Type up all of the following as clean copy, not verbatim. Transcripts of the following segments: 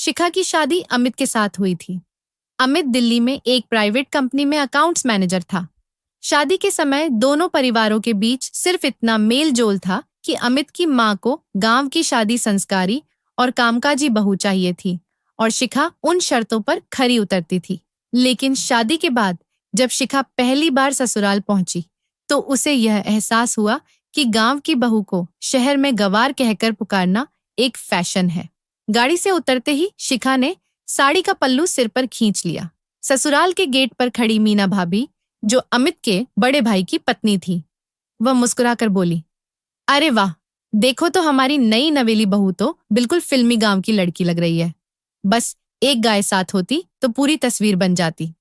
शिखा की शादी अमित के साथ हुई थी। अमित दिल्ली में एक प्राइवेट कंपनी में अकाउंट्स मैनेजर था। शादी के समय दोनों परिवारों के बीच सिर्फ इतना मेल जोल था कि अमित की माँ को गांव की शादी संस्कारी और कामकाजी बहू चाहिए थी और शिखा उन शर्तों पर खरी उतरती थी। लेकिन शादी के बाद जब शिखा पहली बार ससुराल पहुंची तो उसे यह एहसास हुआ कि गांव की बहू को शहर में गंवार कहकर पुकारना एक फैशन है। गाड़ी से उतरते ही शिखा ने साड़ी का पल्लू सिर पर खींच लिया। ससुराल के गेट पर खड़ी मीना भाभी, जो अमित के बड़े भाई की पत्नी थी, वह मुस्कुराकर बोली, अरे वाह, देखो तो हमारी नई नवेली बहू तो बिल्कुल फिल्मी गांव की लड़की लग रही है। बस एक गाय साथ होती तो पूरी तस्वीर बन जाती।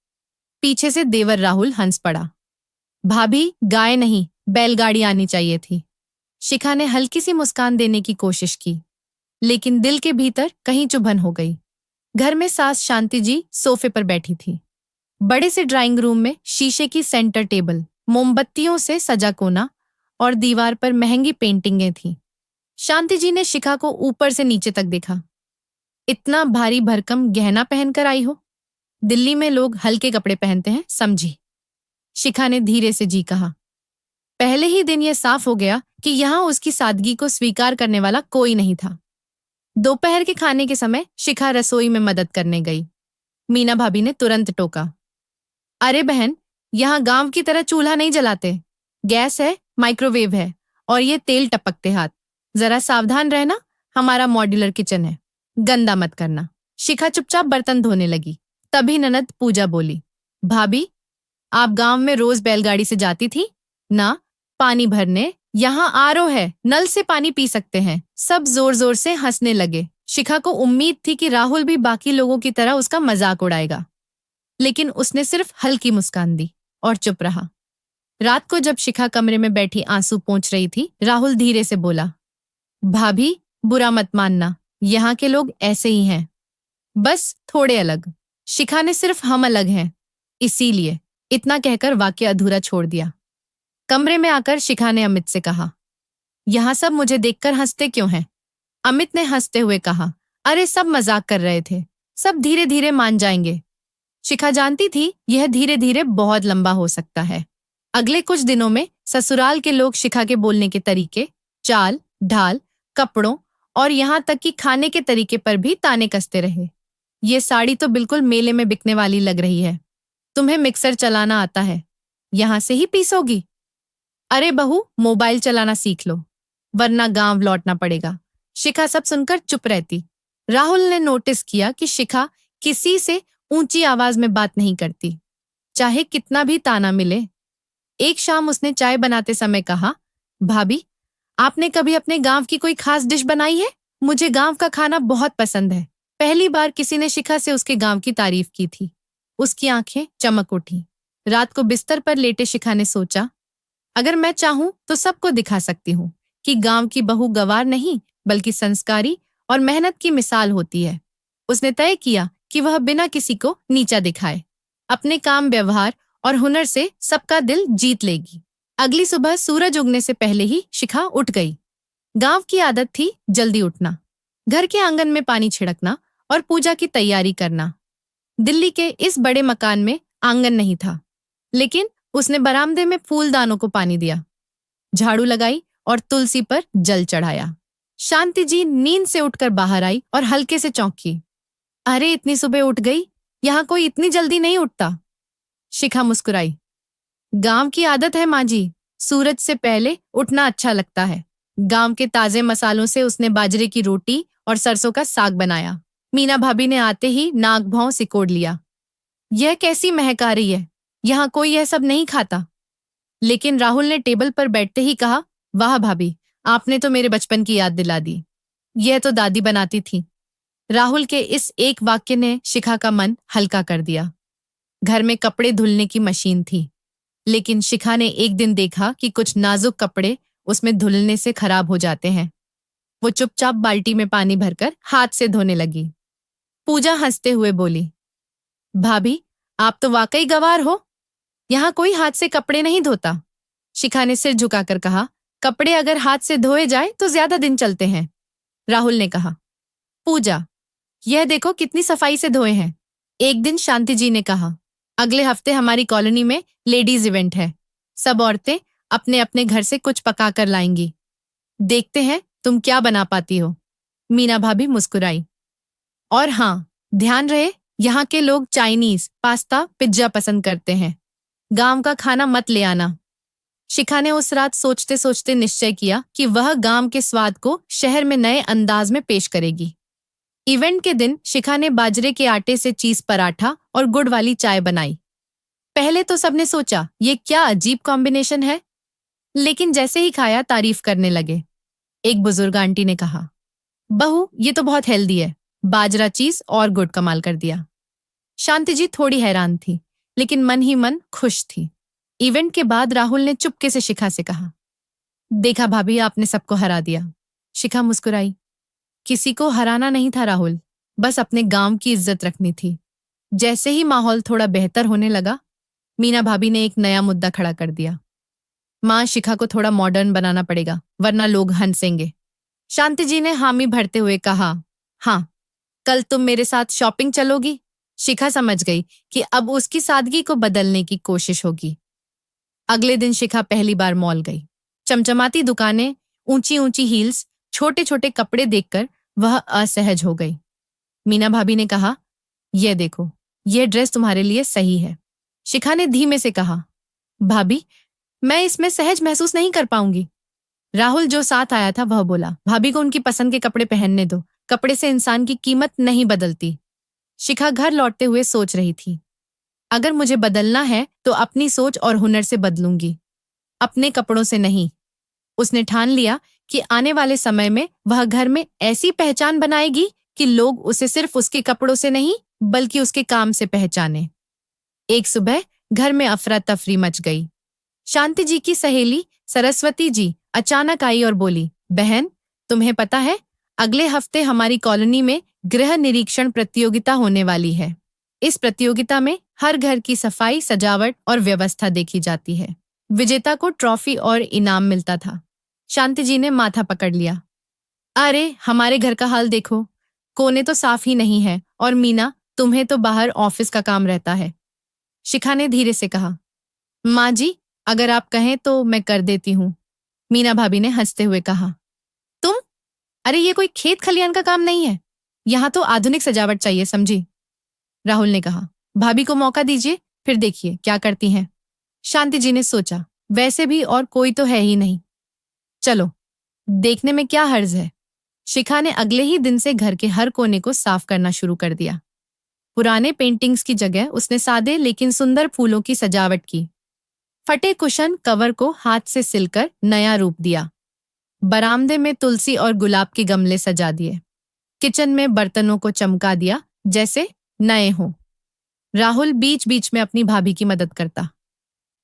पीछे से देवर राहुल हंस पड़ा। भाभी, गाय नहीं, बैलगाड़ी आनी चाहिए थी। शिखा ने हल्की सी मुस्कान देने की कोशिश की, लेकिन दिल के भीतर कहीं चुभन हो गई। घर में सास शांति जी सोफे पर बैठी थी। बड़े से ड्राइंग रूम में शीशे की सेंटर टेबल, मोमबत्तियों से सजा कोना और दीवार पर महंगी पेंटिंगें थीं। शांति जी ने शिखा को ऊपर से नीचे तक देखा। इतना भारी भरकम गहना पहनकर आई हो? दिल्ली में लोग हल्के कपड़े पहनते हैं, समझी। शिखा ने धीरे से जी कहा। पहले ही दिन यह साफ हो गया कि यहाँ उसकी सादगी को स्वीकार करने वाला कोई नहीं था। दोपहर के खाने के समय शिखा रसोई में मदद करने गई। मीना भाभी ने तुरंत टोका, अरे बहन, यहाँ गांव की तरह चूल्हा नहीं जलाते। गैस है, माइक्रोवेव है और ये तेल टपकते हाथ। जरा सावधान रहना, हमारा मॉड्यूलर किचन है, गंदा मत करना। शिखा चुपचाप बर्तन धोने लगी। तभी ननद पूजा बोली, भाभी, आप गांव में रोज बैलगाड़ी से जाती थी ना पानी भरने? यहाँ आरओ है, नल से पानी पी सकते हैं। सब जोर जोर से हंसने लगे। शिखा को उम्मीद थी कि राहुल भी बाकी लोगों की तरह उसका मजाक उड़ाएगा, लेकिन उसने सिर्फ हल्की मुस्कान दी और चुप रहा। रात को जब शिखा कमरे में बैठी आंसू पोंछ रही थी, राहुल धीरे से बोला, भाभी, बुरा मत मानना, यहाँ के लोग ऐसे ही हैं, बस थोड़े अलग। शिखा ने सिर्फ हम अलग हैं, इसीलिए। इतना कहकर वाक्य अधूरा छोड़ दिया। कमरे में आकर शिखा ने अमित से कहा, यहाँ सब मुझे देखकर हंसते क्यों हैं? अमित ने हंसते हुए कहा, अरे सब मजाक कर रहे थे, सब धीरे धीरे मान जाएंगे। शिखा जानती थी यह धीरे धीरे बहुत लंबा हो सकता है। अगले कुछ दिनों में ससुराल के लोग शिखा के बोलने के तरीके, चाल ढाल, कपड़ों और यहाँ तक कि खाने के तरीके पर भी ताने कसते रहे। ये साड़ी तो बिल्कुल मेले में बिकने वाली लग रही है। तुम्हें मिक्सर चलाना आता है, यहाँ से ही पीसोगी? अरे बहू, मोबाइल चलाना सीख लो, वरना गांव लौटना पड़ेगा। शिखा सब सुनकर चुप रहती। राहुल ने नोटिस किया कि शिखा किसी से ऊंची आवाज में बात नहीं करती, चाहे कितना भी ताना मिले। एक शाम उसने चाय बनाते समय कहा, भाभी, आपने कभी अपने गांव की कोई खास डिश बनाई है? मुझे गांव का खाना बहुत पसंद है। पहली बार किसी ने शिखा से उसके गांव की तारीफ की थी। उसकी आंखें चमक उठी। रात को बिस्तर पर लेटे शिखा ने सोचा, अगर मैं चाहूं तो सबको दिखा सकती हूँ कि गांव की बहू गंवार नहीं बल्कि संस्कारी और मेहनत की मिसाल होती है। उसने तय किया कि वह बिना किसी को नीचा दिखाए अपने काम, व्यवहार और हुनर से सबका दिल जीत लेगी। अगली सुबह सूरज उगने से पहले ही शिखा उठ गई। गांव की आदत थी जल्दी उठना, घर के आंगन में पानी छिड़कना और पूजा की तैयारी करना। दिल्ली के इस बड़े मकान में आंगन नहीं था, लेकिन उसने बरामदे में फूलदानों को पानी दिया, झाड़ू लगाई और तुलसी पर जल चढ़ाया। शांति जी नींद से उठकर बाहर आई और हल्के से चौंकी। अरे, इतनी सुबह उठ गई? यहाँ कोई इतनी जल्दी नहीं उठता। शिखा मुस्कुराई। गांव की आदत है माँ जी, सूरज से पहले उठना अच्छा लगता है। गांव के ताजे मसालों से उसने बाजरे की रोटी और सरसों का साग बनाया। मीना भाभी ने आते ही नाक भौं सिकोड़ लिया। यह कैसी महक आ रही है, यहाँ कोई यह सब नहीं खाता। लेकिन राहुल ने टेबल पर बैठते ही कहा, वाह भाभी, आपने तो मेरे बचपन की याद दिला दी। यह तो दादी बनाती थी। राहुल के इस एक वाक्य ने शिखा का मन हल्का कर दिया। घर में कपड़े धुलने की मशीन थी, लेकिन शिखा ने एक दिन देखा कि कुछ नाजुक कपड़े उसमें धुलने से खराब हो जाते हैं। वो चुपचाप बाल्टी में पानी भरकर हाथ से धोने लगी। पूजा हंसते हुए बोली, भाभी, आप तो वाकई गंवार हो, यहाँ कोई हाथ से कपड़े नहीं धोता। शिखा ने सिर झुकाकर कहा, कपड़े अगर हाथ से धोए जाए तो ज्यादा दिन चलते हैं। राहुल ने कहा, पूजा, यह देखो कितनी सफाई से धोए हैं। एक दिन शांति जी ने कहा, अगले हफ्ते हमारी कॉलोनी में लेडीज इवेंट है। सब औरतें अपने अपने घर से कुछ पका कर लाएंगी। देखते हैं तुम क्या बना पाती हो। मीना भाभी मुस्कुराई। और हाँ, ध्यान रहे, यहाँ के लोग चाइनीज, पास्ता, पिज्जा पसंद करते हैं। गांव का खाना मत ले आना। शिखा ने उस रात सोचते सोचते निश्चय किया कि वह गांव के स्वाद को शहर में नए अंदाज में पेश करेगी। इवेंट के दिन शिखा ने बाजरे के आटे से चीज पराठा और गुड़ वाली चाय बनाई। पहले तो सबने सोचा ये क्या अजीब कॉम्बिनेशन है, लेकिन जैसे ही खाया तारीफ करने लगे। एक बुजुर्ग आंटी ने कहा, बहू ये तो बहुत हेल्दी है, बाजरा चीज और गुड़ कमाल कर दिया। शांति जी थोड़ी हैरान थी, लेकिन मन ही मन खुश थी। इवेंट के बाद राहुल ने चुपके से शिखा से कहा, देखा भाभी, आपने सबको हरा दिया। शिखा मुस्कुराई। किसी को हराना नहीं था राहुल, बस अपने गांव की इज्जत रखनी थी। जैसे ही माहौल थोड़ा बेहतर होने लगा, मीना भाभी ने एक नया मुद्दा खड़ा कर दिया। माँ, शिखा को थोड़ा मॉडर्न बनाना पड़ेगा, वरना लोग हंसेंगे। शांति जी ने हामी भरते हुए कहा, हाँ, कल तुम मेरे साथ शॉपिंग चलोगी? शिखा समझ गई कि अब उसकी सादगी को बदलने की कोशिश होगी। अगले दिन शिखा पहली बार मॉल गई। चमचमाती दुकानें, ऊंची ऊंची हील्स, छोटे छोटे कपड़े देखकर वह असहज हो गई। मीना भाभी ने कहा, यह देखो, यह ड्रेस तुम्हारे लिए सही है। शिखा ने धीमे से कहा, भाभी, मैं इसमें सहज महसूस नहीं कर पाऊंगी। राहुल जो साथ आया था वह बोला, भाभी को उनकी पसंद के कपड़े पहनने दो, कपड़े से इंसान की कीमत नहीं बदलती। शिखा घर लौटते हुए सोच रही थी, अगर मुझे बदलना है तो अपनी सोच और हुनर से बदलूंगी, अपने कपड़ों से नहीं। उसने ठान लिया कि आने वाले समय में वह घर में ऐसी पहचान बनाएगी कि लोग उसे सिर्फ उसके कपड़ों से नहीं, बल्कि उसके काम से पहचाने। एक सुबह घर में अफरा तफरी मच गई। शांति जी की सहेली सरस्वती जी अचानक आई और बोली, बहन, तुम्हें पता है, अगले हफ्ते हमारी कॉलोनी में गृह निरीक्षण प्रतियोगिता होने वाली है। इस प्रतियोगिता में हर घर की सफाई, सजावट और व्यवस्था देखी जाती है। विजेता को ट्रॉफी और इनाम मिलता था। शांति जी ने माथा पकड़ लिया। अरे, हमारे घर का हाल देखो, कोने तो साफ ही नहीं है, और मीना, तुम्हें तो बाहर ऑफिस का काम रहता है। शिखा ने धीरे से कहा, माँ जी, अगर आप कहें तो मैं कर देती हूँ। मीना भाभी ने हंसते हुए कहा, तुम? अरे, ये कोई खेत खलियान का काम नहीं है, यहाँ तो आधुनिक सजावट चाहिए, समझी? राहुल ने कहा, भाभी को मौका दीजिए, फिर देखिए क्या करती हैं। शांति जी ने सोचा, वैसे भी और कोई तो है ही नहीं, चलो देखने में क्या हर्ज है। शिखा ने अगले ही दिन से घर के हर कोने को साफ करना शुरू कर दिया। पुराने पेंटिंग्स की जगह उसने सादे लेकिन सुंदर फूलों की सजावट की। फटे कुशन कवर को हाथ से सिलकर नया रूप दिया। बरामदे में तुलसी और गुलाब के गमले सजा दिए। किचन में बर्तनों को चमका दिया जैसे नए हों। राहुल बीच बीच में अपनी भाभी की मदद करता।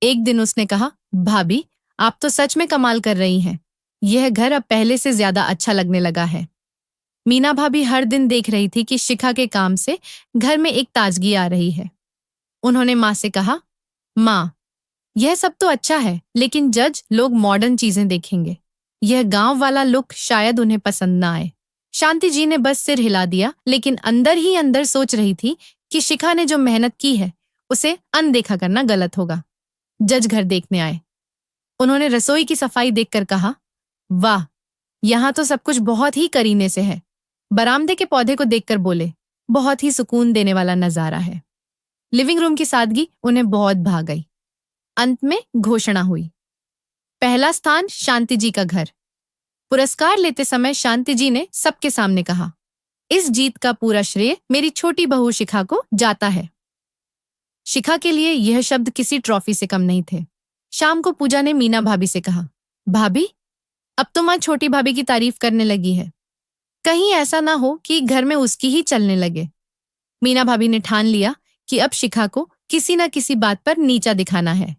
एक दिन उसने कहा, भाभी, आप तो सच में कमाल कर रही हैं। यह घर अब पहले से ज्यादा अच्छा लगने लगा है। मीना भाभी हर दिन देख रही थी कि शिखा के काम से घर में एक ताजगी आ रही है। उन्होंने माँ से कहा, माँ, यह सब तो अच्छा है, लेकिन जज लोग मॉडर्न चीजें देखेंगे। यह गांव वाला लुक शायद उन्हें पसंद ना आए। शांति जी ने बस सिर हिला दिया, लेकिन अंदर ही अंदर सोच रही थी कि शिखा ने जो मेहनत की है उसे अनदेखा करना गलत होगा। जज घर देखने आए। उन्होंने रसोई की सफाई देखकर कहा, वाह, यहाँ तो सब कुछ बहुत ही करीने से है। बरामदे के पौधे को देखकर बोले, बहुत ही सुकून देने वाला नजारा है। लिविंग रूम की सादगी उन्हें बहुत भा गई। अंत में घोषणा हुई, पहला स्थान शांति जी का घर। पुरस्कार लेते समय शांति जी ने सबके सामने कहा, इस जीत का पूरा श्रेय मेरी छोटी बहू शिखा को जाता है। शिखा के लिए यह शब्द किसी ट्रॉफी से कम नहीं थे। शाम को पूजा ने मीना भाभी से कहा, भाभी, अब तो माँ छोटी भाभी की तारीफ करने लगी है, कहीं ऐसा ना हो कि घर में उसकी ही चलने लगे। मीना भाभी ने ठान लिया कि अब शिखा को किसी न किसी बात पर नीचा दिखाना है।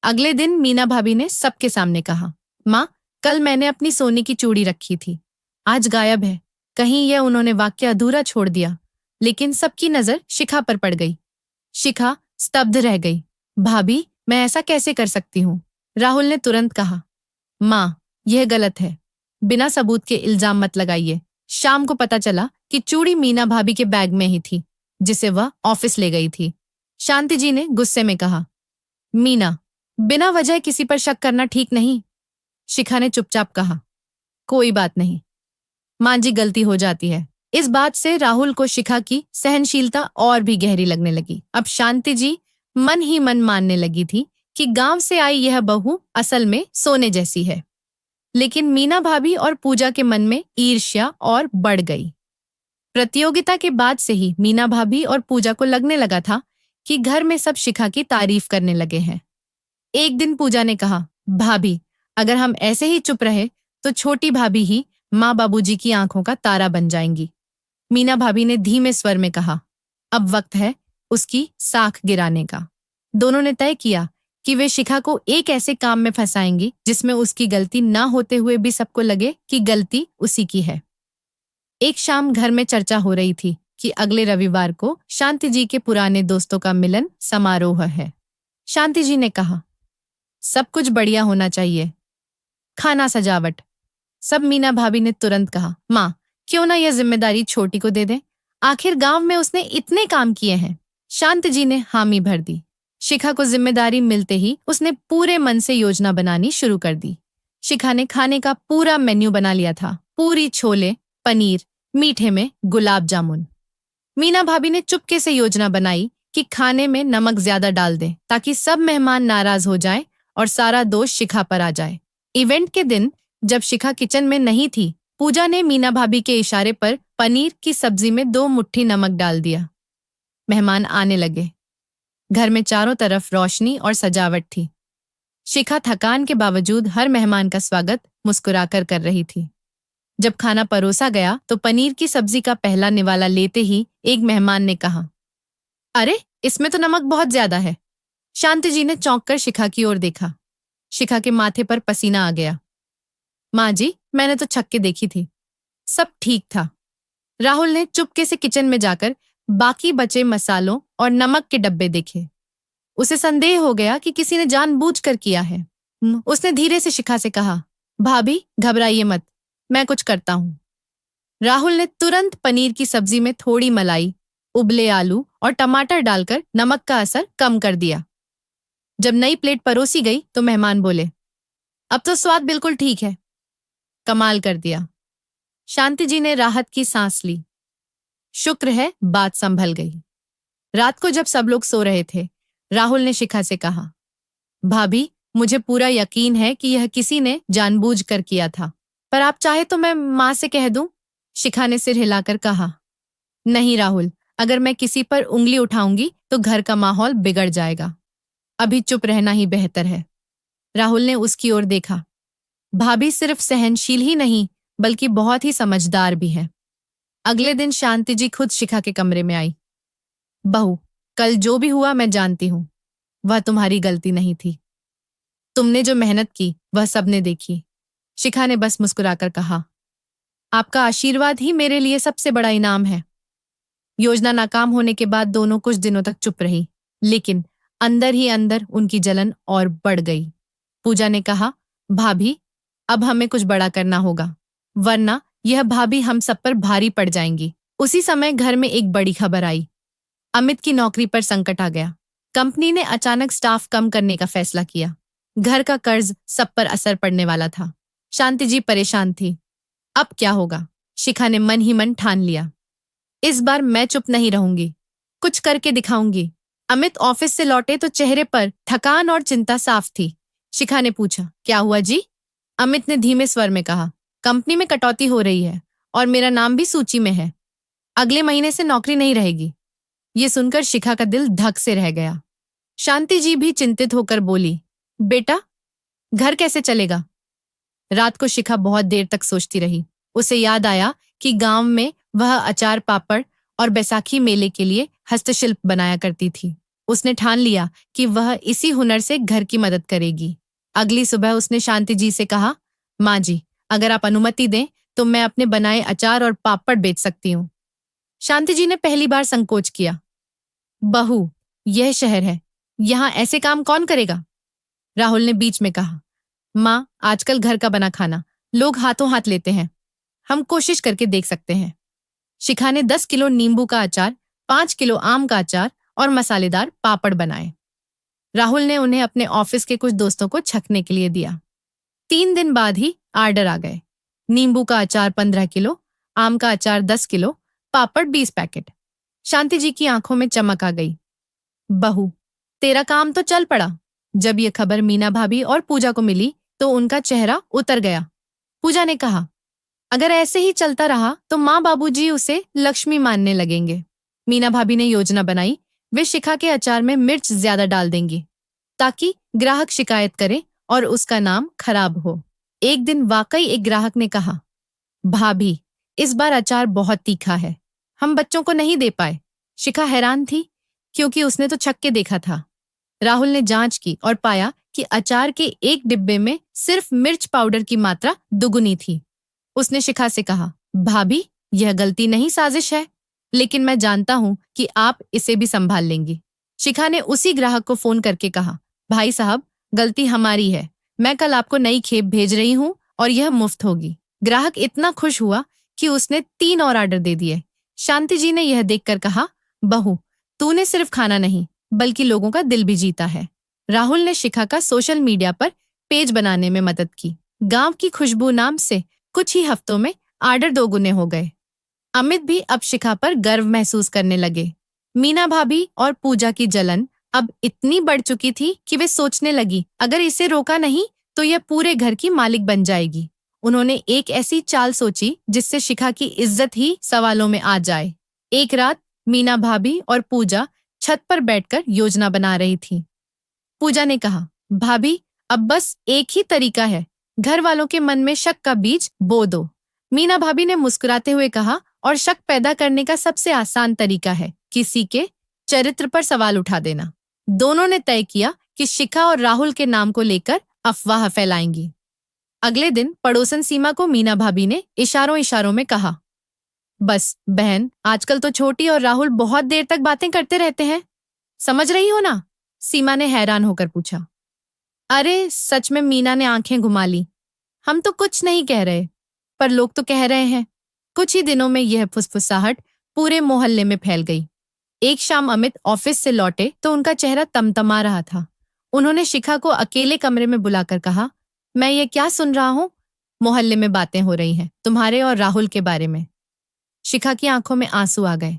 अगले दिन मीना भाभी ने सबके सामने कहा, माँ, कल मैंने अपनी सोने की चूड़ी रखी थी, आज गायब है। कहीं यह उन्होंने वाक्य अधूरा छोड़ दिया, लेकिन सबकी नजर शिखा पर पड़ गई। शिखा स्तब्ध रह गई। भाभी, मैं ऐसा कैसे कर सकती हूँ? राहुल ने तुरंत कहा, माँ, यह गलत है, बिना सबूत के इल्जाम मत लगाइए। शाम को पता चला कि चूड़ी मीना भाभी के बैग में ही थी, जिसे वह ऑफिस ले गई थी। शांति जी ने गुस्से में कहा, मीना, बिना वजह किसी पर शक करना ठीक नहीं। शिखा ने चुपचाप कहा, कोई बात नहीं मां जी, गलती हो जाती है। इस बात से राहुल को शिखा की सहनशीलता और भी गहरी लगने लगी। अब शांति जी मन ही मन मानने लगी थी कि गांव से आई यह बहू असल में सोने जैसी है। लेकिन मीना भाभी और पूजा के मन में ईर्ष्या और बढ़ गई। प्रतियोगिता के बाद से ही मीना भाभी और पूजा को लगने लगा था कि घर में सब शिखा की तारीफ करने लगे हैं। एक दिन पूजा ने कहा, भाभी, अगर हम ऐसे ही चुप रहे तो छोटी भाभी ही माँ बाबूजी की आंखों का तारा बन जाएंगी। मीना भाभी ने धीमे स्वर में कहा, अब वक्त है उसकी साख गिराने का। दोनों ने तय किया कि वे शिखा को एक ऐसे काम में फंसाएंगी जिसमें उसकी गलती ना होते हुए भी सबको लगे कि गलती उसी की है। एक शाम घर में चर्चा हो रही थी कि अगले रविवार को शांति जी के पुराने दोस्तों का मिलन समारोह है। शांति जी ने कहा, सब कुछ बढ़िया होना चाहिए, खाना, सजावट सब। मीना भाभी ने तुरंत कहा, माँ, क्यों ना यह जिम्मेदारी छोटी को दे दे, आखिर गांव में उसने इतने काम किए हैं। शांति जी ने हामी भर दी। शिखा को जिम्मेदारी मिलते ही उसने पूरे मन से योजना बनानी शुरू कर दी। शिखा ने खाने का पूरा मेन्यू बना लिया था, पूरी, छोले, पनीर, मीठे में गुलाब जामुन। मीना भाभी ने चुपके से योजना बनाई कि खाने में नमक ज्यादा डाल दें ताकि सब मेहमान नाराज हो जाएं और सारा दोष शिखा पर आ जाए। इवेंट के दिन जब शिखा किचन में नहीं थी, पूजा ने मीना भाभी के इशारे पर पनीर की सब्जी में 2 मुट्ठी नमक डाल दिया। मेहमान आने लगे। घर में चारों तरफ रोशनी और सजावट थी। शिखा थकान के बावजूद हर मेहमान का स्वागत मुस्कुराकर कर रही थी। जब खाना परोसा गया तो पनीर की सब्जी का पहला निवाला लेते ही एक मेहमान ने कहा, अरे, इसमें तो नमक बहुत ज्यादा है। शांति जी ने चौंक कर शिखा की ओर देखा। शिखा के माथे पर पसीना आ गया। माँ जी, मैंने तो छक के देखी थी, सब ठीक था। राहुल ने चुपके से किचन में जाकर बाकी बचे मसालों और नमक के डब्बे देखे। उसे संदेह हो गया कि किसी ने जानबूझकर किया है। उसने धीरे से शिखा से कहा, भाभी, घबराइए मत, मैं कुछ करता हूँ। राहुल ने तुरंत पनीर की सब्जी में थोड़ी मलाई, उबले आलू और टमाटर डालकर नमक का असर कम कर दिया। जब नई प्लेट परोसी गई तो मेहमान बोले, अब तो स्वाद बिल्कुल ठीक है, कमाल कर दिया। शांति जी ने राहत की सांस ली। शुक्र है बात संभल गई। रात को जब सब लोग सो रहे थे, राहुल ने शिखा से कहा, भाभी, मुझे पूरा यकीन है कि यह किसी ने जानबूझकर किया था, पर आप चाहे तो मैं माँ से कह दूं। शिखा ने सिर हिलाकर कहा, नहीं राहुल, अगर मैं किसी पर उंगली उठाऊंगी तो घर का माहौल बिगड़ जाएगा। अभी चुप रहना ही बेहतर है। राहुल ने उसकी ओर देखा। भाभी सिर्फ सहनशील ही नहीं बल्कि बहुत ही समझदार भी है। अगले दिन शांति जी खुद शिखा के कमरे में आई। बहू, कल जो भी हुआ मैं जानती हूँ, वह तुम्हारी गलती नहीं थी। तुमने जो मेहनत की वह सबने देखी। शिखा ने बस मुस्कुराकर कहा, आपका आशीर्वाद ही मेरे लिए सबसे बड़ा इनाम है। योजना नाकाम होने के बाद दोनों कुछ दिनों तक चुप रही, लेकिन अंदर ही अंदर उनकी जलन और बढ़ गई। पूजा ने कहा, भाभी, अब हमें कुछ बड़ा करना होगा, वरना यह भाभी हम सब पर भारी पड़ जाएंगी। उसी समय घर में एक बड़ी खबर आई। अमित की नौकरी पर संकट आ गया। कंपनी ने अचानक स्टाफ कम करने का फैसला किया। घर का कर्ज सब पर असर पड़ने वाला था। शांति जी परेशान थी। अब क्या होगा? शिखा ने मन ही मन ठान लिया, इस बार मैं चुप नहीं रहूंगी, कुछ करके दिखाऊंगी। अमित ऑफिस से लौटे तो चेहरे पर थकान और चिंता साफ थी। शिखा ने पूछा, क्या हुआ जी? अमित ने धीमे स्वर में कहा, कंपनी में कटौती हो रही है और मेरा नाम भी सूची में है। अगले महीने से नौकरी नहीं रहेगी। ये सुनकर शिखा का दिल धक से रह गया। शांति जी भी चिंतित होकर बोली, बेटा, घर कैसे चलेगा? रात को शिखा बहुत देर तक सोचती रही। उसे याद आया कि गांव में वह अचार पापड़ और बैसाखी मेले के लिए हस्तशिल्प बनाया करती थी। उसने ठान लिया कि वह इसी हुनर से घर की मदद करेगी। अगली सुबह उसने शांति जी से कहा, माँ जी, अगर आप अनुमति दें तो मैं अपने बनाए अचार और पापड़ बेच सकती हूँ। शांति जी ने पहली बार संकोच किया। बहू, यह शहर है, यहाँ ऐसे काम कौन करेगा? राहुल ने बीच में कहा, माँ, आजकल घर का बना खाना लोग हाथों हाथ लेते हैं, हम कोशिश करके देख सकते हैं। शिखा ने 10 किलो नींबू का अचार, 5 किलो आम का अचार और मसालेदार पापड़ बनाए। राहुल ने उन्हें अपने ऑफिस के कुछ दोस्तों को छकने के लिए दिया। 3 दिन बाद ही ऑर्डर आ गए। नींबू का अचार 15 किलो, आम का अचार 10 किलो, पापड़ 20 पैकेट। शांति जी की आंखों में चमक आ गई। बहू, तेरा काम तो चल पड़ा। जब ये खबर मीना भाभी और पूजा को मिली तो उनका चेहरा उतर गया। पूजा ने कहा, अगर ऐसे ही चलता रहा तो माँ बाबूजी उसे लक्ष्मी मानने लगेंगे। मीना भाभी ने योजना बनाई, वे शिखा के अचार में मिर्च ज्यादा डाल देंगी ताकि ग्राहक शिकायत करे और उसका नाम खराब हो। एक दिन वाकई एक ग्राहक ने कहा, भाभी, इस बार अचार बहुत तीखा है, हम बच्चों को नहीं दे पाए। शिखा हैरान थी क्योंकि उसने तो छक के देखा था। राहुल ने जांच की और पाया कि अचार के एक डिब्बे में सिर्फ मिर्च पाउडर की मात्रा दुगुनी थी। उसने शिखा से कहा, भाभी, यह गलती नहीं साजिश है, लेकिन मैं जानता हूं कि आप इसे भी संभाल लेंगी। शिखा ने उसी ग्राहक को फोन करके कहा, भाई साहब, गलती हमारी है, मैं कल आपको नई खेप भेज रही हूं और यह मुफ्त होगी। ग्राहक इतना खुश हुआ कि उसने 3 और ऑर्डर दे दिए। शांति जी ने यह देखकर कहा, बहू, तूने सिर्फ खाना नहीं बल्कि लोगों का दिल भी जीता है। राहुल ने शिखा का सोशल मीडिया पर पेज बनाने में मदद की। गांव की खुशबू नाम से कुछ ही हफ्तों में ऑर्डर 2 गुने हो गए। अमित भी अब शिखा पर गर्व महसूस करने लगे। मीना भाभी और पूजा की जलन अब इतनी बढ़ चुकी थी कि वे सोचने लगी, अगर इसे रोका नहीं तो यह पूरे घर की मालिक बन जाएगी। उन्होंने एक ऐसी चाल सोची जिससे शिखा की इज्जत ही सवालों में आ जाए। एक रात मीना भाभी और पूजा छत पर बैठकर योजना बना रही थी। पूजा ने कहा, भाभी, अब बस एक ही तरीका है, घर वालों के मन में शक का बीज बो दो। मीना भाभी ने मुस्कुराते हुए कहा, और शक पैदा करने का सबसे आसान तरीका है किसी के चरित्र पर सवाल उठा देना। दोनों ने तय किया कि शिखा और राहुल के नाम को लेकर अफवाह फैलाएंगी। अगले दिन पड़ोसन सीमा को मीना भाभी ने इशारों इशारों में कहा, बस बहन, आजकल तो छोटी और राहुल बहुत देर तक बातें करते रहते हैं, समझ रही हो ना? सीमा ने हैरान होकर पूछा। अरे सच में, मीना ने आंखें घुमा ली। हम तो कुछ नहीं कह रहे, पर लोग तो कह रहे हैं। कुछ ही दिनों में यह फुसफुसाहट पूरे मोहल्ले में फैल गई। एक शाम अमित ऑफिस से लौटे तो उनका चेहरा तमतमा रहा था। उन्होंने शिखा को अकेले कमरे में बुलाकर कहा, मैं ये क्या सुन रहा हूँ? मोहल्ले में बातें हो रही हैं तुम्हारे और राहुल के बारे में। शिखा की आंखों में आंसू आ गए।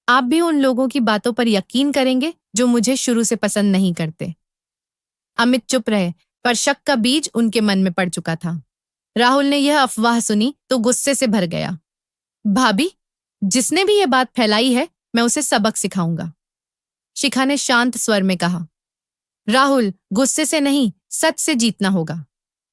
आप भी उन लोगों की बातों पर यकीन करेंगे जो मुझे शुरू से पसंद नहीं करते। अमित चुप रहे, पर शक का बीज उनके मन में पड़ चुका था। राहुल ने यह अफवाह सुनी तो गुस्से से भर गया। भाभी, जिसने भी यह बात फैलाई है, मैं उसे सबक सिखाऊंगा। शिखा ने शांत स्वर में कहा, राहुल, गुस्से से नहीं, सच से जीतना होगा।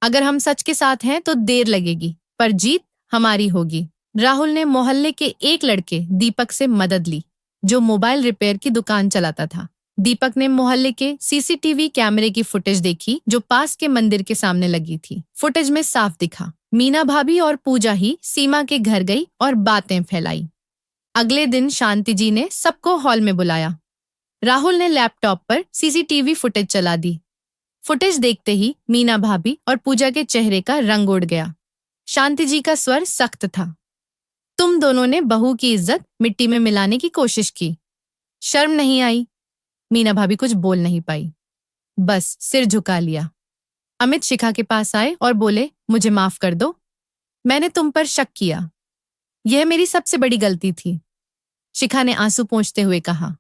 अगर हम सच के साथ हैं तो देर लगेगी, पर जीत हमारी होगी। राहुल ने मोहल्ले के एक लड़के दीपक से मदद ली, जो मोबाइल रिपेयर की दुकान चलाता था। दीपक ने मोहल्ले के सीसीटीवी कैमरे की फुटेज देखी जो पास के मंदिर के सामने लगी थी। फुटेज में साफ दिखा, मीना भाभी और पूजा ही सीमा के घर गई और बातें फैलाई। अगले दिन शांति जी ने सबको हॉल में बुलाया। राहुल ने लैपटॉप पर सीसीटीवी फुटेज चला दी। फुटेज देखते ही मीना भाभी और पूजा के चेहरे का रंग उड़ गया। शांति जी का स्वर सख्त था, तुम दोनों ने बहू की इज्जत मिट्टी में मिलाने की कोशिश की, शर्म नहीं आई? मीना भाभी कुछ बोल नहीं पाई, बस सिर झुका लिया। अमित शिखा के पास आए और बोले, मुझे माफ कर दो, मैंने तुम पर शक किया, यह मेरी सबसे बड़ी गलती थी। शिखा ने आंसू पोंछते हुए कहा,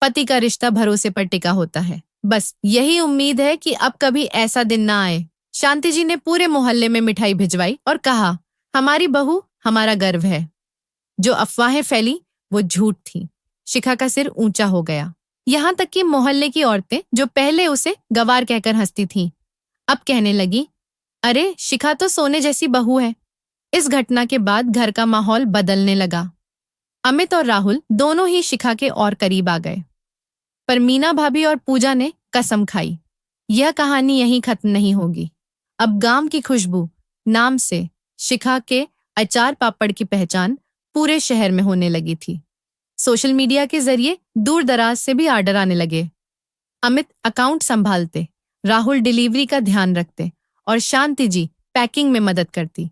पति का रिश्ता भरोसे पर टिका होता है, बस यही उम्मीद है कि अब कभी ऐसा दिन ना आए। शांति जी ने पूरे मोहल्ले में मिठाई भिजवाई और कहा, हमारी बहू हमारा गर्व है। जो अफवाहें फैली वो झूठ थी। शिखा का सिर ऊंचा हो गया। यहाँ तक कि मोहल्ले की औरतें जो पहले उसे गवार कहकर हंसती थीं, अब कहने लगी, अरे शिखा तो सोने जैसी बहू है। इस घटना के बाद घर का माहौल बदलने लगा। अमित और राहुल दोनों ही शिखा के और करीब आ गए। पर मीना भाभी और पूजा ने कसम खाई, यह कहानी यहीं खत्म नहीं होगी। अब गांव की खुशबू नाम से शिखा के अचार पापड़ की पहचान पूरे शहर में होने लगी थी। सोशल मीडिया के जरिए दूर दराज से भी ऑर्डर आने लगे। अमित अकाउंट संभालते, राहुल डिलीवरी का ध्यान रखते और शांति जी पैकिंग में मदद करती।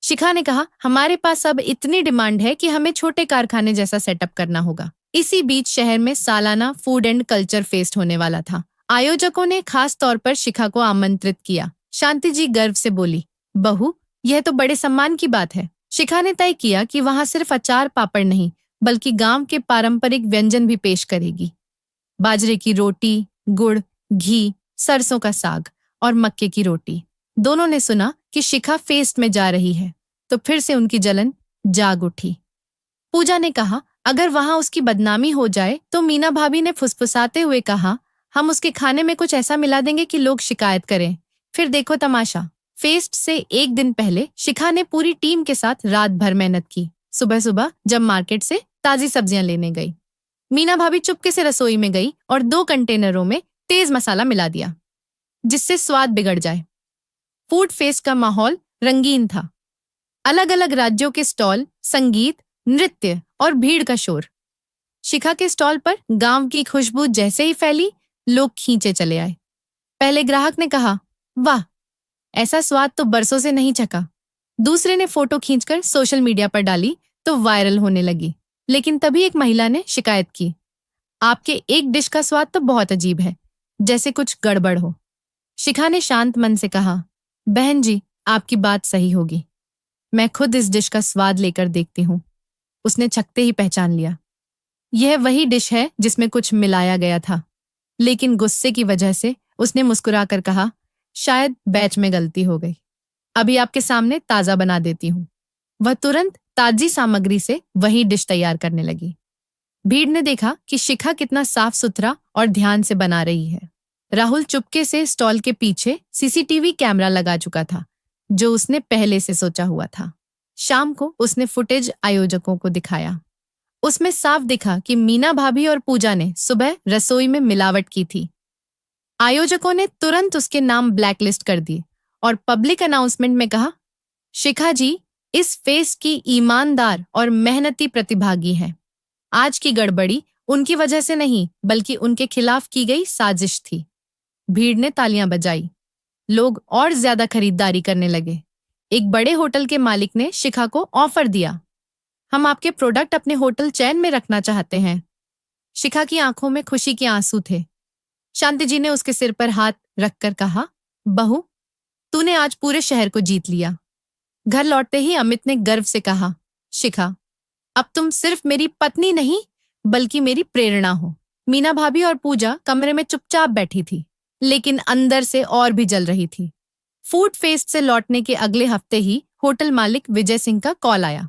शिखा ने कहा, हमारे पास अब इतनी डिमांड है कि हमें छोटे कारखाने जैसा सेटअप करना होगा। इसी बीच शहर में सालाना फूड एंड कल्चर फेस्ट होने वाला था। आयोजकों ने खास तौर पर शिखा को आमंत्रित किया। शांति जी गर्व से बोली, बहू, यह तो बड़े सम्मान की बात है। शिखा ने तय किया कि वहां सिर्फ अचार पापड़ नहीं, बल्कि गांव के पारंपरिक व्यंजन भी पेश करेगी। बाजरे की रोटी, गुड़, घी, सरसों का साग और मक्के की रोटी। दोनों ने सुना कि शिखा फेस्ट में जा रही है तो फिर से उनकी जलन जाग उठी। पूजा ने कहा, अगर वहां उसकी बदनामी हो जाए तो मीना भाभी ने फुसफुसाते हुए कहा, हम उसके खाने में कुछ ऐसा मिला देंगे कि लोग शिकायत करें। फिर देखो तमाशा। फेस्ट से एक दिन पहले शिखा ने पूरी टीम के साथ रात भर मेहनत की। सुबह सुबह जब मार्केट से ताजी सब्जियां लेने गई, मीना भाभी चुपके से रसोई में गई और 2 कंटेनरों में तेज मसाला मिला दिया, जिससे स्वाद बिगड़ जाए। फूड फेस्ट का माहौल रंगीन था। अलग अलग राज्यों के स्टॉल, संगीत, नृत्य और भीड़ का शोर। शिखा के स्टॉल पर गांव की खुशबू जैसे ही फैली, लोग खींचे चले आए। पहले ग्राहक ने कहा, वाह, ऐसा स्वाद तो बरसों से नहीं चखा। दूसरे ने फोटो खींचकर सोशल मीडिया पर डाली तो वायरल होने लगी। लेकिन तभी एक महिला ने शिकायत की, आपके एक डिश का स्वाद तो बहुत अजीब है, जैसे कुछ गड़बड़ हो। शिखा ने शांत मन से कहा, बहन जी, आपकी बात सही होगी, मैं खुद इस डिश का स्वाद लेकर देखती हूँ। उसने चखते ही पहचान लिया, यह वही डिश है जिसमें कुछ मिलाया गया था। लेकिन गुस्से की वजह से उसने मुस्कुराकर कहा, शायद बैच में गलती हो गई, अभी आपके सामने ताजा बना देती हूँ। वह तुरंत ताजी सामग्री से वही डिश तैयार करने लगी। भीड़ ने देखा कि शिखा कितना साफ सुथरा और ध्यान से बना रही है। राहुल चुपके से स्टॉल के पीछे सीसीटीवी कैमरा लगा चुका था, जो उसने पहले से सोचा हुआ था। शाम को उसने फुटेज आयोजकों को दिखाया। उसमें साफ दिखा कि मीना भाभी और पूजा ने सुबह रसोई में मिलावट की थी। आयोजकों ने तुरंत उसके नाम ब्लैकलिस्ट कर दिए और पब्लिक अनाउंसमेंट में कहा, शिखा जी इस फेस्ट की ईमानदार और मेहनती प्रतिभागी हैं। आज की गड़बड़ी उनकी वजह से नहीं, बल्कि उनके खिलाफ की गई साजिश थी। भीड़ ने तालियां बजाई। लोग और ज्यादा खरीदारी करने लगे। एक बड़े होटल के मालिक ने शिखा को ऑफर दिया, हम आपके प्रोडक्ट अपने होटल चैन में रखना चाहते हैं। शिखा की आंखों में खुशी के आंसू थे। शांति जी ने उसके सिर पर हाथ रखकर कहा, बहू, तूने आज पूरे शहर को जीत लिया। घर लौटते ही अमित ने गर्व से कहा, शिखा, अब तुम सिर्फ मेरी पत्नी नहीं, बल्कि मेरी प्रेरणा हो। मीना भाभी और पूजा कमरे में चुपचाप बैठी थी, लेकिन अंदर से और भी जल रही थी। फूड फेस्ट से लौटने के अगले हफ्ते ही होटल मालिक विजय सिंह का कॉल आया।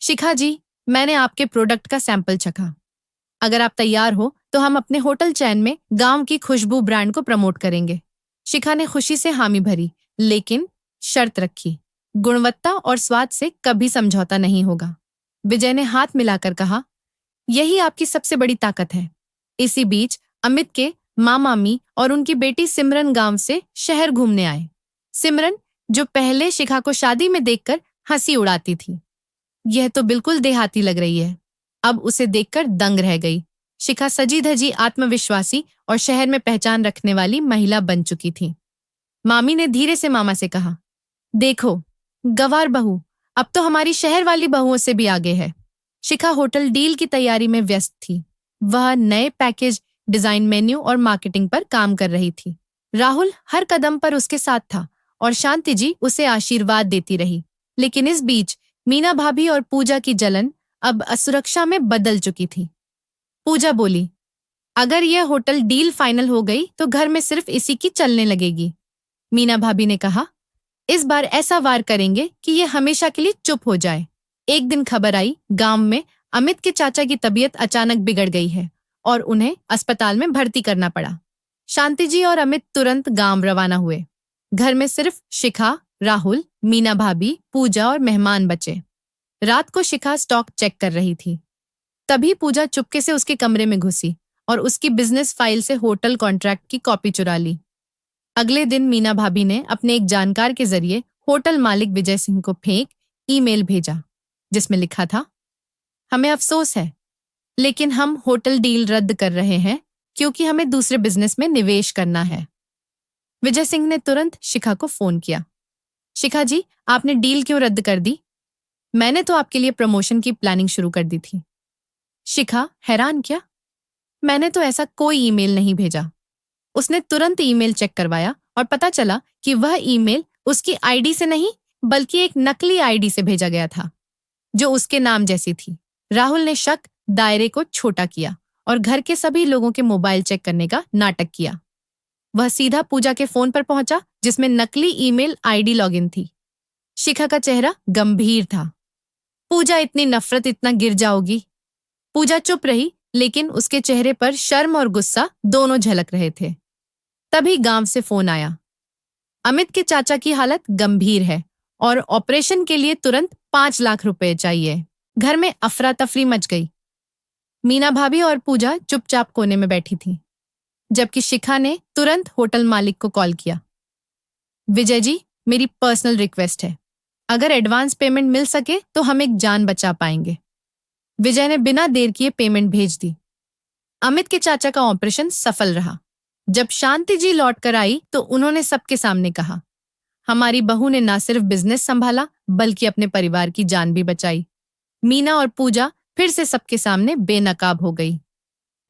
शिखा जी, मैंने आपके प्रोडक्ट का सैंपल चखा। अगर आप तैयार हो तो हम अपने होटल चैन में गांव की खुशबू ब्रांड को प्रमोट करेंगे। शिखा ने खुशी से हामी भरी, लेकिन शर्त रखी, गुणवत्ता और स्वाद से कभी समझौता नहीं होगा। विजय ने हाथ मिलाकर कहा, यही आपकी सबसे बड़ी ताकत है। इसी बीच अमित के मामी और उनकी बेटी सिमरन गांव से शहर घूमने आए। सिमरन, जो पहले शिखा को शादी में देखकर हंसी उड़ाती थी, यह तो बिल्कुल देहाती लग रही है, अब उसे देखकर दंग रह गई। शिखा सजी धजी, आत्मविश्वासी और शहर में पहचान रखने वाली महिला बन चुकी थी। मामी ने धीरे से मामा से कहा, देखो गवार बहू अब तो हमारी शहर वाली बहुओं से भी आगे है। शिखा होटल डील की तैयारी में व्यस्त थी। वह नए पैकेज, डिजाइन, मेन्यू और मार्केटिंग पर काम कर रही थी। राहुल हर कदम पर उसके साथ था और शांति जी उसे आशीर्वाद देती रही। लेकिन इस बीच मीना भाभी और पूजा की जलन अब असुरक्षा में बदल चुकी थी। पूजा बोली, अगर यह होटल डील फाइनल हो गई तो घर में सिर्फ इसी की चलने लगेगी। मीना भाभी ने कहा, इस बार ऐसा वार करेंगे कि यह हमेशा के लिए चुप हो जाए। एक दिन खबर आई, गांव में अमित के चाचा की तबीयत अचानक बिगड़ गई है और उन्हें अस्पताल में भर्ती करना पड़ा। शांति जी और अमित तुरंत गांव रवाना हुए। घर में सिर्फ शिखा, राहुल, मीना भाभी, पूजा और मेहमान बचे। रात को शिखा स्टॉक चेक कर रही थी। तभी पूजा चुपके से उसके कमरे में घुसी और उसकी बिजनेस फाइल से होटल कॉन्ट्रैक्ट की कॉपी चुरा ली। अगले दिन मीना भाभी ने अपने एक जानकार के जरिए होटल मालिक विजय सिंह को फेक ईमेल भेजा, जिसमें लिखा था, हमें अफसोस है, लेकिन हम होटल डील रद्द कर रहे हैं क्योंकि हमें दूसरे बिजनेस में निवेश करना है। विजय सिंह ने तुरंत शिखा को फोन किया। शिखा जी, आपने डील क्यों रद्द कर दी? मैंने तो आपके लिए प्रमोशन की प्लानिंग शुरू कर दी थी। शिखा हैरान, क्या? मैंने तो ऐसा कोई ईमेल नहीं भेजा। उसने तुरंत ईमेल चेक करवाया और पता चला कि वह ईमेल उसकी आईडी से नहीं बल्कि एक नकली आईडी से भेजा गया था जो उसके नाम जैसी थी। राहुल ने शक दायरे को छोटा किया और घर के सभी लोगों के मोबाइल चेक करने का नाटक किया। वह सीधा पूजा के फोन पर पहुंचा जिसमें नकली ईमेल आईडी लॉगिन थी। शिखा का चेहरा गंभीर था। पूजा, इतनी नफरत, इतना गिर जाओगी? पूजा चुप रही, लेकिन उसके चेहरे पर शर्म और गुस्सा दोनों झलक रहे थे। तभी गांव से फोन आया। अमित के चाचा की हालत गंभीर है और ऑपरेशन के लिए तुरंत 5 लाख रुपए चाहिए। घर में अफरा तफरी मच गई। मीना भाभी और पूजा चुपचाप कोने में बैठी थी, जबकि शिखा ने तुरंत होटल मालिक को कॉल किया। विजय जी, मेरी पर्सनल रिक्वेस्ट है, अगर एडवांस पेमेंट मिल सके तो हम एक जान बचा पाएंगे। विजय ने बिना देर किए पेमेंट भेज दी। अमित के चाचा का ऑपरेशन सफल रहा। जब शांति जी लौट कर आई तो उन्होंने सबके सामने कहा, हमारी बहू ने न सिर्फ बिजनेस संभाला बल्कि अपने परिवार की जान भी बचाई। मीना और पूजा फिर से सबके सामने बेनकाब हो गई,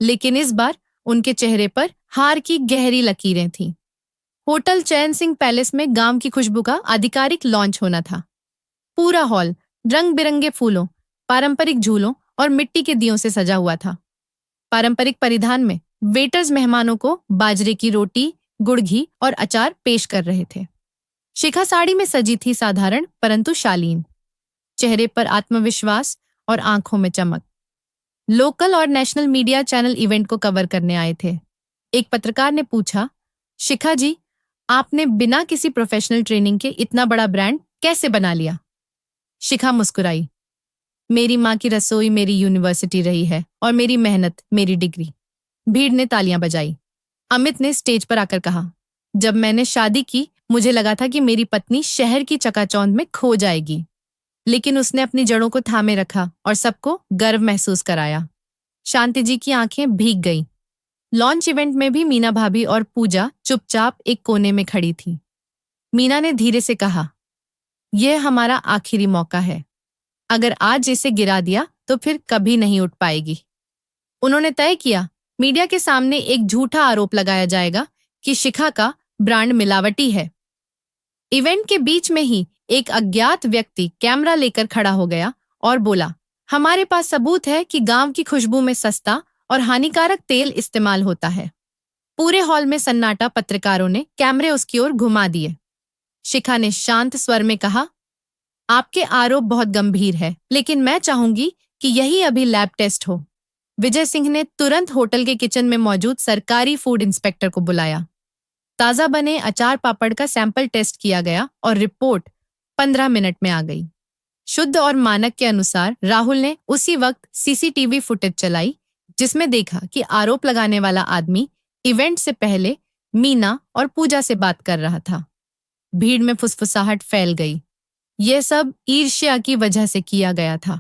लेकिन इस बार उनके चेहरे पर हार की गहरी लकीरें थीं। होटल चैन सिंह पैलेस में गांव की खुशबू का आधिकारिक लॉन्च होना था। पूरा हॉल रंग बिरंगे फूलों, पारंपरिक झूलों और मिट्टी के दियों से सजा हुआ था। पारंपरिक परिधान में वेटर्स मेहमानों को बाजरे की रोटी, गुड़ घी और अचार पेश कर रहे थे। शिखा साड़ी में सजी थी, साधारण परंतु शालीन, चेहरे पर आत्मविश्वास और आंखों में चमक। लोकल और नेशनल मीडिया चैनल इवेंट को कवर करने आए थे। एक पत्रकार ने पूछा, शिखा जी, आपने बिना किसी प्रोफेशनल ट्रेनिंग के इतना बड़ा ब्रांड कैसे बना लिया? शिखा मुस्कुराई, मेरी माँ की रसोई मेरी यूनिवर्सिटी रही है और मेरी मेहनत मेरी डिग्री। भीड़ ने तालियां बजाई। अमित ने स्टेज पर आकर कहा, जब मैंने शादी की मुझे लगा था कि मेरी पत्नी शहर की चकाचौंध में खो जाएगी, लेकिन उसने अपनी जड़ों को थामे रखा और सबको गर्व महसूस कराया। शांति जी की आंखें भीग गईं। लॉन्च इवेंट में भी मीना भाभी और पूजा चुपचाप एक कोने में खड़ी थी। मीना ने धीरे से कहा, यह हमारा आखिरी मौका है। अगर आज इसे गिरा दिया तो फिर कभी नहीं उठ पाएगी। उन्होंने तय किया, मीडिया के सामने एक झूठा आरोप लगाया जाएगा कि शिखा का ब्रांड मिलावटी है। इवेंट के बीच में ही एक अज्ञात व्यक्ति कैमरा लेकर खड़ा हो गया और बोला, हमारे पास सबूत है कि गांव की खुशबू में सस्ता और हानिकारक तेल इस्तेमाल होता है। पूरे हॉल में सन्नाटा। पत्रकारों ने कैमरे उसकी ओर घुमा दिए। शिखा ने शांत स्वर में कहा, आपके आरोप बहुत गंभीर है, लेकिन मैं चाहूंगी कि यही अभी लैब टेस्ट हो। विजय सिंह ने तुरंत होटल के किचन में मौजूद सरकारी फूड इंस्पेक्टर को बुलाया। ताजा बने अचार पापड़ का सैंपल टेस्ट किया गया और रिपोर्ट 15 मिनट में आ गई। शुद्ध और मानक के अनुसार राहुल ने उसी वक्त सीसीटीवी फुटेज चलाई जिसमें देखा कि आरोप लगाने वाला आदमी इवेंट से पहले मीना और पूजा से बात कर रहा था। भीड़ में फुसफुसाहट फैल गई। यह सब ईर्ष्या की वजह से किया गया था।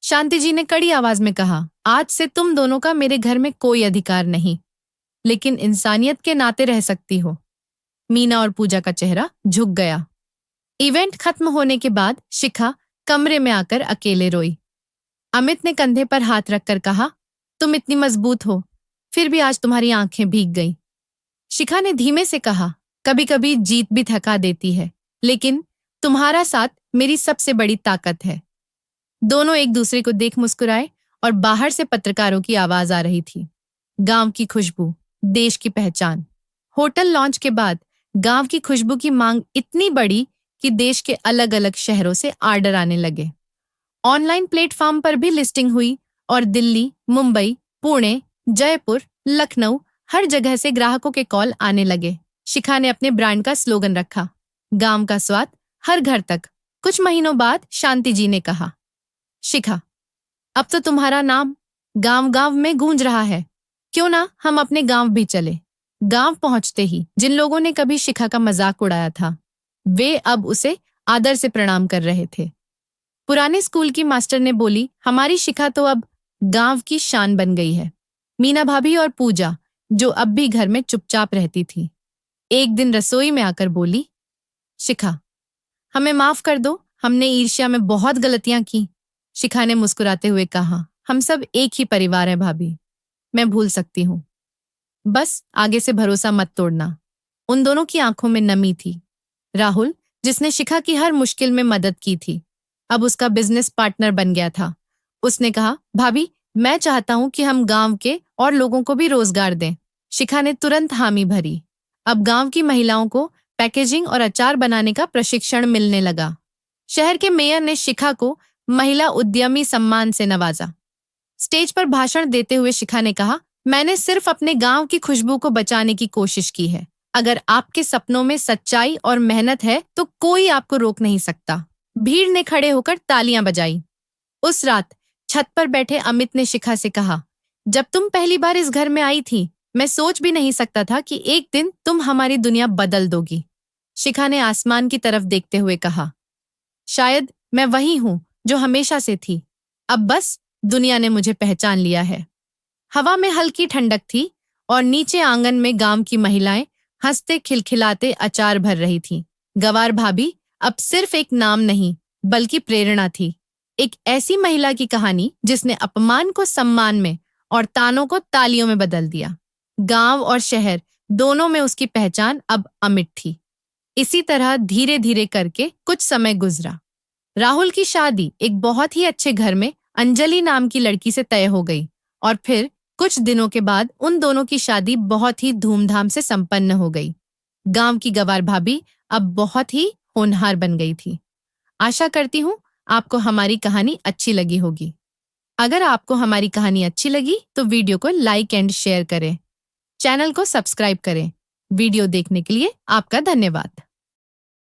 शांति जी ने कड़ी आवाज में कहा, आज से तुम दोनों का मेरे घर में कोई अधिकार नहीं, लेकिन इंसानियत के नाते रह सकती हो। मीना और पूजा का चेहरा झुक गया। इवेंट खत्म होने के बाद शिखा कमरे में आकर अकेले रोई। अमित ने कंधे पर हाथ रखकर कहा, तुम इतनी मजबूत हो, फिर भी आज तुम्हारी आंखें भीग गई। शिखा ने धीमे से कहा, कभी कभी जीत भी थका देती है, लेकिन तुम्हारा साथ मेरी सबसे बड़ी ताकत है। दोनों एक दूसरे को देख मुस्कुराए और बाहर से पत्रकारों की आवाज आ रही थी, गांव की खुशबू, देश की पहचान। होटल लॉन्च के बाद गांव की खुशबू की मांग इतनी बढ़ी कि देश के अलग अलग शहरों से आर्डर आने लगे। ऑनलाइन प्लेटफॉर्म पर भी लिस्टिंग हुई और दिल्ली, मुंबई, पुणे, जयपुर, लखनऊ, हर जगह से ग्राहकों के कॉल आने लगे। शिखा ने अपने ब्रांड का स्लोगन रखा, गांव का स्वाद हर घर तक। कुछ महीनों बाद शांति जी ने कहा, शिखा, अब तो तुम्हारा नाम गांव गांव में गूंज रहा है, क्यों ना हम अपने गांव भी चले। गांव पहुंचते ही जिन लोगों ने कभी शिखा का मजाक उड़ाया था, वे अब उसे आदर से प्रणाम कर रहे थे। पुराने स्कूल की मास्टर ने बोली, हमारी शिखा तो अब गांव की शान बन गई है। मीना भाभी और पूजा, जो अब भी घर में चुपचाप रहती थी, एक दिन रसोई में आकर बोली, शिखा, हमें माफ कर दो, हमने ईर्ष्या में बहुत गलतियां की। शिखा ने मुस्कुराते हुए कहा, हम सब एक ही परिवार हैं भाभी, मैं भूल सकती हूँ। बस आगे से भरोसा मत तोड़ना। उन दोनों की आंखों में नमी थी। राहुल, जिसने शिखा की हर मुश्किल में मदद की थी, अब उसका बिजनेस पार्टनर बन गया था। उसने कहा, भाभी, मैं चाहता हूं कि हम गांव के और लोगों को भी रोजगार दें। शिखा ने तुरंत हामी भरी। अब गांव की महिलाओं को पैकेजिंग और अचार बनाने का प्रशिक्षण मिलने लगा। शहर के मेयर ने शिखा को महिला उद्यमी सम्मान से नवाजा। स्टेज पर भाषण देते हुए शिखा ने कहा, मैंने सिर्फ अपने गांव की खुशबू को बचाने की कोशिश की है। अगर आपके सपनों में सच्चाई और मेहनत है तो कोई आपको रोक नहीं सकता। भीड़ ने खड़े होकर तालियां बजाई। उस रात छत पर बैठे अमित ने शिखा से कहा, जब तुम पहली बार इस घर में आई थी, मैं सोच भी नहीं सकता था कि एक दिन तुम हमारी दुनिया बदल दोगी। शिखा ने आसमान की तरफ देखते हुए कहा, शायद मैं वही हूं जो हमेशा से थी। अब बस दुनिया ने मुझे पहचान लिया है। हवा में हल्की ठंडक थी और नीचे आंगन में गांव की महिलाएं हंसते खिलखिलाते अचार भर रही थीं। गवार भाभी अब सिर्फ एक नाम नहीं, बल्कि प्रेरणा थी। एक ऐसी महिला की कहानी जिसने अपमान को सम्मान में और तानों को तालियों में बदल दिया। गांव और शहर दोनों में उसकी पहचान अब अमिट थी। इसी तरह धीरे धीरे करके कुछ समय गुजरा। राहुल की शादी एक बहुत ही अच्छे घर में अंजलि नाम की लड़की से तय हो गई और फिर कुछ दिनों के बाद उन दोनों की शादी बहुत ही धूमधाम से संपन्न हो गई। गांव की गवार भाभी अब बहुत ही होनहार बन गई थी। आशा करती हूँ आपको हमारी कहानी अच्छी लगी होगी। अगर आपको हमारी कहानी अच्छी लगी तो वीडियो को लाइक एंड शेयर करें। चैनल को सब्सक्राइब करें। वीडियो देखने के लिए आपका धन्यवाद।